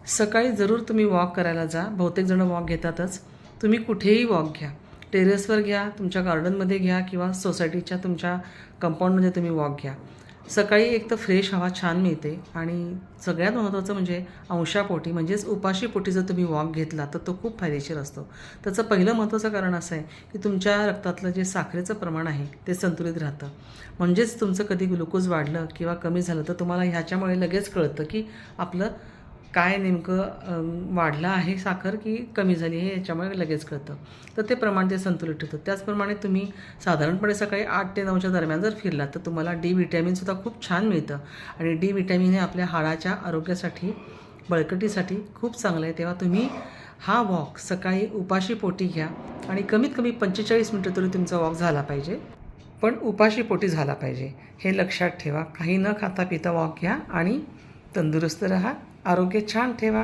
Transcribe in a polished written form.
सकाळी जरूर तुम्ही वॉक करायला जा. बहुतेक जण वॉक घेतातच. तुम्ही कुठेही वॉक घ्या. टेरेसवर घ्या, तुमच्या गार्डनमध्ये घ्या किंवा सोसायटीच्या तुमच्या कंपाऊंडमध्ये तुम्ही वॉक घ्या. सकाळी एक तर फ्रेश हवा छान मिळते आणि सगळ्यात महत्त्वाचं म्हणजे अंशापोटी म्हणजेच उपाशीपोटी जर तुम्ही वॉक घेतला तर तो खूप फायदेशीर असतो. त्याचं पहिलं महत्त्वाचं कारण असं आहे की तुमच्या रक्तातलं जे साखरेचं प्रमाण आहे ते संतुलित राहतं. म्हणजेच तुमचं कधी ग्लुकोज वाढलं किंवा कमी झालं तर तुम्हाला ह्याच्यामुळे लगेच कळतं की आपलं काय नेमकं वाढलं आहे साखर की कमी झाली हे याच्यामुळे लगेच कळतं. तर ते प्रमाण ते संतुलित ठेवतं. त्याचप्रमाणे तुम्ही साधारणपणे सकाळी 8 ते 9च्या दरम्यान जर फिरलात तर तुम्हाला डी व्हिटॅमिनसुद्धा खूप छान मिळतं आणि डी व्हिटॅमिन हे आपल्या हाडाच्या आरोग्यासाठी बळकटीसाठी खूप चांगलं आहे. तेव्हा तुम्ही हा वॉक सकाळी उपाशीपोटी घ्या आणि कमीत कमी 45 मिनटं तरी तुमचा वॉक झाला पाहिजे. पण उपाशीपोटी झाला पाहिजे हे लक्षात ठेवा. काही न खाता पिता वॉक घ्या आणि तंदुरुस्त राहा, आरोग्य छान ठेवा.